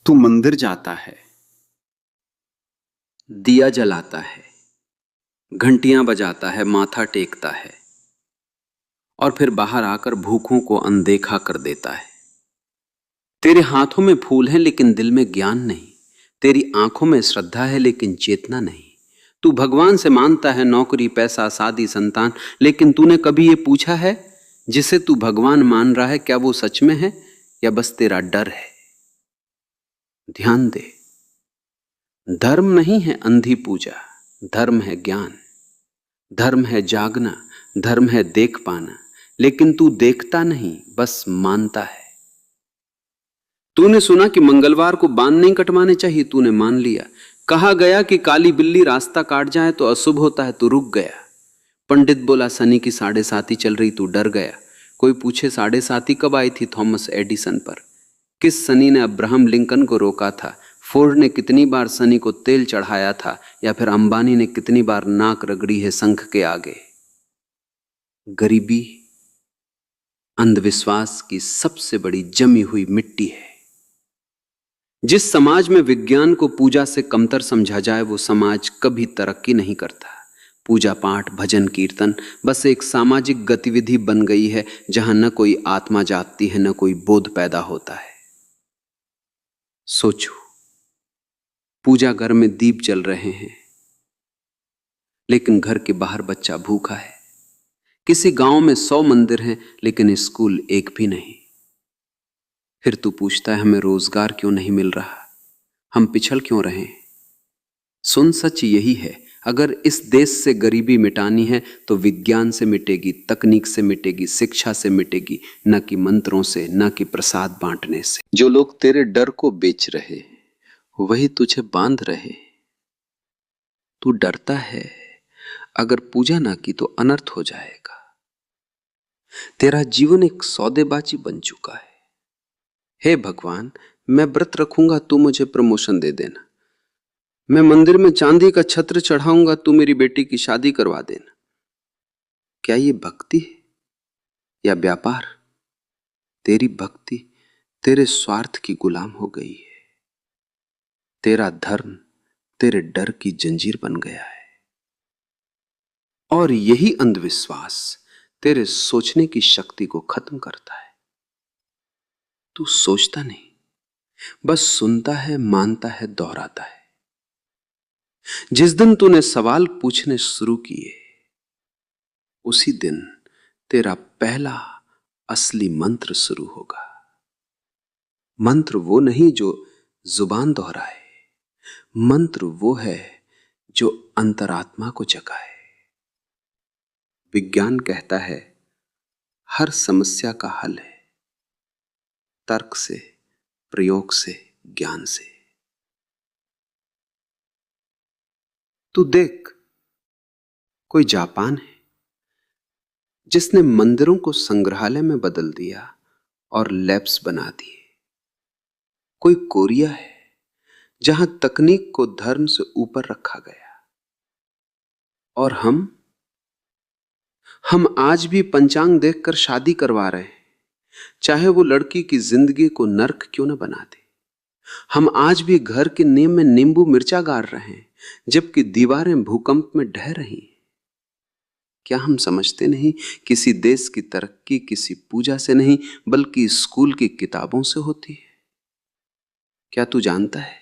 तू मंदिर जाता है, दिया जलाता है, घंटियां बजाता है, माथा टेकता है और फिर बाहर आकर भूखों को अनदेखा कर देता है। तेरे हाथों में फूल हैं लेकिन दिल में ज्ञान नहीं, तेरी आंखों में श्रद्धा है लेकिन चेतना नहीं। तू भगवान से मांगता है नौकरी, पैसा, शादी, संतान, लेकिन तूने कभी ये पूछा है जिसे तू भगवान मान रहा है क्या वो सच में है या बस तेरा डर है? ध्यान दे, धर्म नहीं है अंधी पूजा, धर्म है ज्ञान, धर्म है जागना, धर्म है देख पाना, लेकिन तू देखता नहीं बस मानता है। तूने सुना कि मंगलवार को बाल नहीं कटवाने चाहिए, तूने मान लिया। कहा गया कि काली बिल्ली रास्ता काट जाए तो अशुभ होता है, तू रुक गया। पंडित बोला शनि की 7:30 चल रही, तू डर गया। कोई पूछे 7:30 कब आई थी थॉमस एडिसन पर? किस शनि ने अब्राहम लिंकन को रोका था? फोर्ड ने कितनी बार शनि को तेल चढ़ाया था? या फिर अंबानी ने कितनी बार नाक रगड़ी है शंख के आगे? गरीबी अंधविश्वास की सबसे बड़ी जमी हुई मिट्टी है। जिस समाज में विज्ञान को पूजा से कमतर समझा जाए वो समाज कभी तरक्की नहीं करता। पूजा पाठ, भजन, कीर्तन बस एक सामाजिक गतिविधि बन गई है जहां न कोई आत्मा जागती है, न कोई बोध पैदा होता है। सोचो, पूजा घर में दीप जल रहे हैं लेकिन घर के बाहर बच्चा भूखा है। किसी गांव में 100 मंदिर हैं लेकिन स्कूल एक भी नहीं। फिर तू पूछता है हमें रोजगार क्यों नहीं मिल रहा, हम पिछड़ क्यों रहे? सुन, सच यही है, अगर इस देश से गरीबी मिटानी है तो विज्ञान से मिटेगी, तकनीक से मिटेगी, शिक्षा से मिटेगी, न कि मंत्रों से, न कि प्रसाद बांटने से। जो लोग तेरे डर को बेच रहे वही तुझे बांध रहे। तू डरता है अगर पूजा ना की तो अनर्थ हो जाएगा। तेरा जीवन एक सौदेबाजी बन चुका है। हे भगवान, मैं व्रत रखूंगा, तू मुझे प्रमोशन दे देना। मैं मंदिर में चांदी का छत्र चढ़ाऊंगा, तू मेरी बेटी की शादी करवा देना। क्या ये भक्ति है या व्यापार? तेरी भक्ति तेरे स्वार्थ की गुलाम हो गई है। तेरा धर्म तेरे डर की जंजीर बन गया है। और यही अंधविश्वास तेरे सोचने की शक्ति को खत्म करता है। तू सोचता नहीं, बस सुनता है, मानता है, दोहराता है। जिस दिन तूने सवाल पूछने शुरू किए उसी दिन तेरा पहला असली मंत्र शुरू होगा। मंत्र वो नहीं जो जुबान दोहराए, मंत्र वो है जो अंतरात्मा को जगाए। विज्ञान कहता है हर समस्या का हल है तर्क से, प्रयोग से, ज्ञान से। तू देख, कोई जापान है जिसने मंदिरों को संग्रहालय में बदल दिया और लैब्स बना दिए। कोई कोरिया है जहां तकनीक को धर्म से ऊपर रखा गया। और हम आज भी पंचांग देखकर शादी करवा रहे हैं, चाहे वो लड़की की जिंदगी को नर्क क्यों न बना दे। हम आज भी घर के नींव में नींबू मिर्चा गाड़ रहे हैं जबकि दीवारें भूकंप में ढह रही हैं। क्या हम समझते नहीं किसी देश की तरक्की किसी पूजा से नहीं बल्कि स्कूल की किताबों से होती है? क्या तू जानता है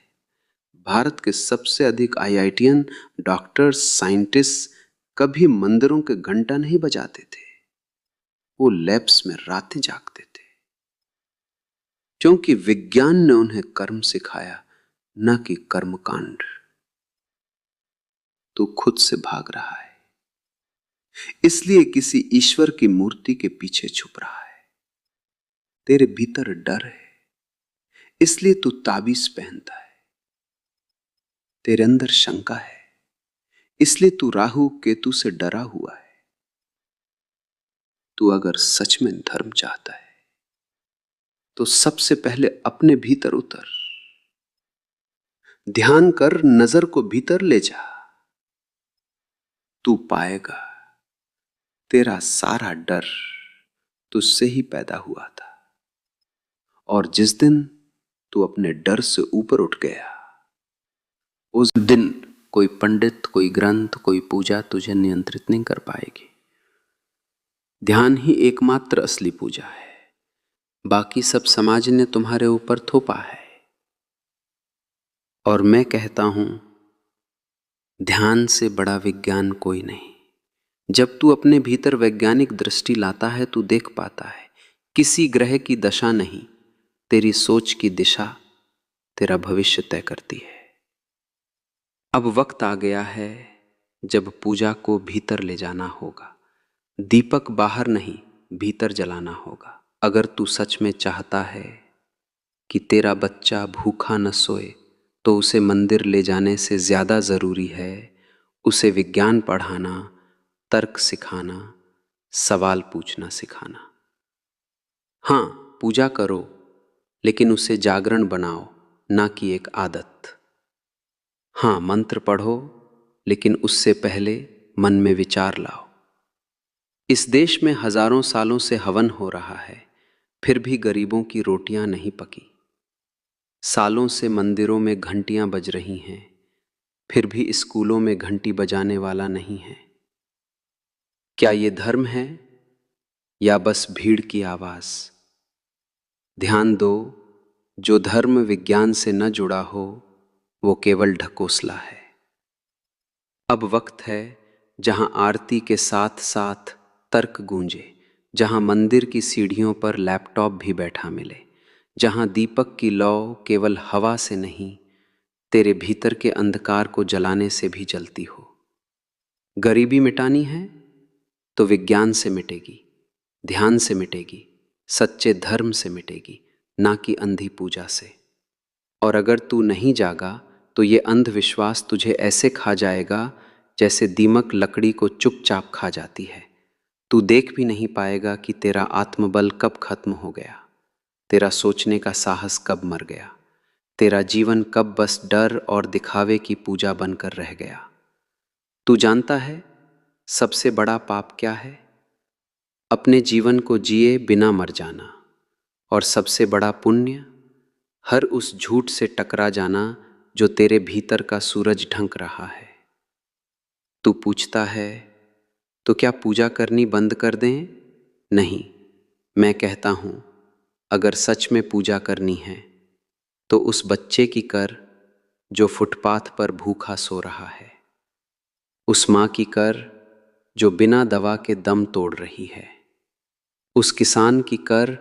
भारत के सबसे अधिक आईआईटीएन, डॉक्टर्स, साइंटिस्ट कभी मंदिरों के घंटा नहीं बजाते थे। वो लैब्स में रातें जागते थे क्योंकि विज्ञान ने उन्हें कर्म सिखाया, न कि कर्मकांड। तू खुद से भाग रहा है, इसलिए किसी ईश्वर की मूर्ति के पीछे छुप रहा है। तेरे भीतर डर है, इसलिए तू ताबीज पहनता है। तेरे अंदर शंका है, इसलिए तू राहु केतु से डरा हुआ है। तू अगर सच में धर्म चाहता है तो सबसे पहले अपने भीतर उतर, ध्यान कर, नजर को भीतर ले जा। तू पाएगा तेरा सारा डर तुझसे ही पैदा हुआ था। और जिस दिन तू अपने डर से ऊपर उठ गया। उस दिन कोई पंडित, कोई ग्रंथ, कोई पूजा तुझे नियंत्रित नहीं कर पाएगी। ध्यान ही एकमात्र असली पूजा है, बाकी सब समाज ने तुम्हारे ऊपर थोपा है। और मैं कहता हूं, ध्यान से बड़ा विज्ञान कोई नहीं। जब तू अपने भीतर वैज्ञानिक दृष्टि लाता है, तू देख पाता है किसी ग्रह की दशा नहीं, तेरी सोच की दिशा तेरा भविष्य तय करती है। अब वक्त आ गया है जब पूजा को भीतर ले जाना होगा। दीपक बाहर नहीं, भीतर जलाना होगा। अगर तू सच में चाहता है कि तेरा बच्चा भूखा न सोए, तो उसे मंदिर ले जाने से ज्यादा जरूरी है उसे विज्ञान पढ़ाना, तर्क सिखाना, सवाल पूछना सिखाना। हां, पूजा करो, लेकिन उसे जागरण बनाओ, ना कि एक आदत। हां, मंत्र पढ़ो, लेकिन उससे पहले मन में विचार लाओ। इस देश में हजारों सालों से हवन हो रहा है, फिर भी गरीबों की रोटियां नहीं पकी। सालों से मंदिरों में घंटियां बज रही हैं, फिर भी स्कूलों में घंटी बजाने वाला नहीं है। क्या ये धर्म है या बस भीड़ की आवाज? ध्यान दो, जो धर्म विज्ञान से न जुड़ा हो वो केवल ढकोसला है। अब वक्त है जहां आरती के साथ साथ तर्क गूंजे, जहां मंदिर की सीढ़ियों पर लैपटॉप भी बैठा मिले, जहां दीपक की लौ केवल हवा से नहीं, तेरे भीतर के अंधकार को जलाने से भी जलती हो। गरीबी मिटानी है तो विज्ञान से मिटेगी, ध्यान से मिटेगी, सच्चे धर्म से मिटेगी, ना कि अंधी पूजा से। और अगर तू नहीं जागा तो ये अंधविश्वास तुझे ऐसे खा जाएगा जैसे दीमक लकड़ी को चुपचाप खा जाती है। तू देख भी नहीं पाएगा कि तेरा आत्मबल कब खत्म हो गया, तेरा सोचने का साहस कब मर गया, तेरा जीवन कब बस डर और दिखावे की पूजा बनकर रह गया। तू जानता है सबसे बड़ा पाप क्या है? अपने जीवन को जिए बिना मर जाना। और सबसे बड़ा पुण्य, हर उस झूठ से टकरा जाना जो तेरे भीतर का सूरज ढंक रहा है। तू पूछता है तो क्या पूजा करनी बंद कर दें? नहीं, मैं कहता हूं, अगर सच में पूजा करनी है तो उस बच्चे की कर जो फुटपाथ पर भूखा सो रहा है, उस मां की कर जो बिना दवा के दम तोड़ रही है, उस किसान की कर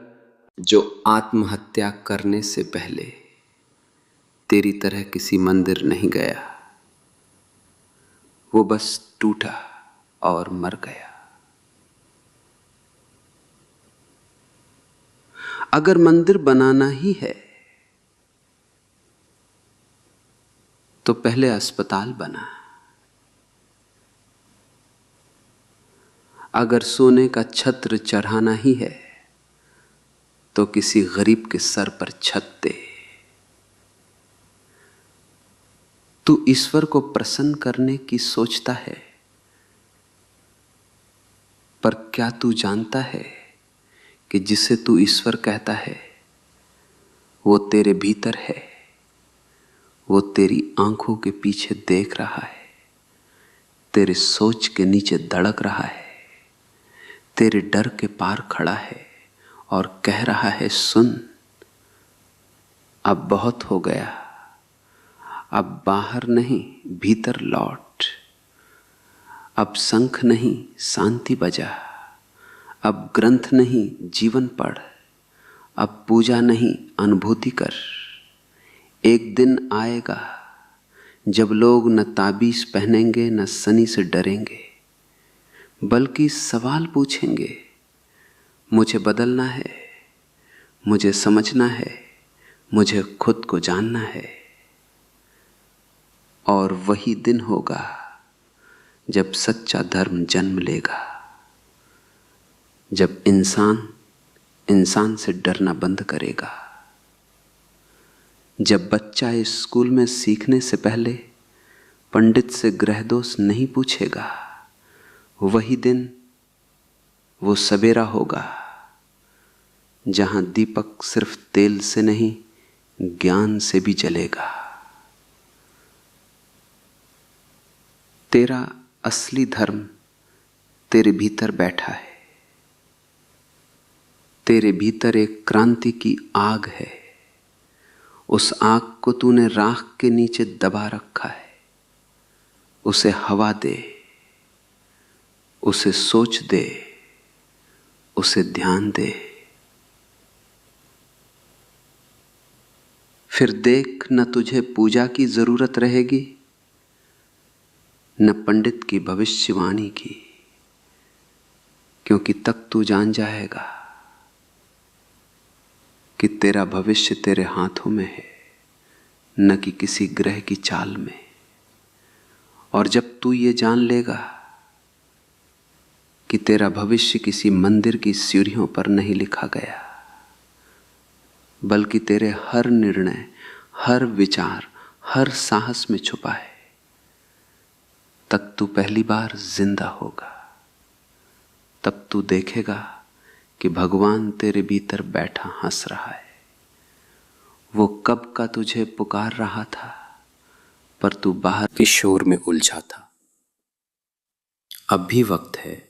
जो आत्महत्या करने से पहले तेरी तरह किसी मंदिर नहीं गया, वो बस टूटा और मर गया। अगर मंदिर बनाना ही है तो पहले अस्पताल बना। अगर सोने का छत्र चढ़ाना ही है तो किसी गरीब के सर पर छत दे। तू ईश्वर को प्रसन्न करने की सोचता है, पर क्या तू जानता है कि जिसे तू ईश्वर कहता है वो तेरे भीतर है, वो तेरी आंखों के पीछे देख रहा है, तेरे सोच के नीचे धड़क रहा है, तेरे डर के पार खड़ा है और कह रहा है, सुन, अब बहुत हो गया, अब बाहर नहीं भीतर लौट। अब शंख नहीं शांति बजा, अब ग्रंथ नहीं जीवन पढ़, अब पूजा नहीं अनुभूति कर। एक दिन आएगा जब लोग न ताबीज पहनेंगे न शनि से डरेंगे, बल्कि सवाल पूछेंगे, मुझे बदलना है, मुझे समझना है, मुझे खुद को जानना है। और वही दिन होगा जब सच्चा धर्म जन्म लेगा, जब इंसान इंसान से डरना बंद करेगा, जब बच्चा इस स्कूल में सीखने से पहले पंडित से ग्रह दोष नहीं पूछेगा। वही दिन वो सवेरा होगा जहां दीपक सिर्फ तेल से नहीं ज्ञान से भी जलेगा। तेरा असली धर्म तेरे भीतर बैठा है। तेरे भीतर एक क्रांति की आग है। उस आग को तूने राख के नीचे दबा रखा है। उसे हवा दे, उसे सोच दे, उसे ध्यान दे। फिर देख, न तुझे पूजा की जरूरत रहेगी, न पंडित की भविष्यवाणी की, क्योंकि तब तू जान जाएगा कि तेरा भविष्य तेरे हाथों में है, न कि किसी ग्रह की चाल में। और जब तू ये जान लेगा कि तेरा भविष्य किसी मंदिर की सीढ़ियों पर नहीं लिखा गया, बल्कि तेरे हर निर्णय, हर विचार, हर साहस में छुपा है, तब तू पहली बार जिंदा होगा। तब तू देखेगा कि भगवान तेरे भीतर बैठा हंस रहा है। वो कब का तुझे पुकार रहा था, पर तू बाहर के शोर में उलझा था। अब भी वक्त है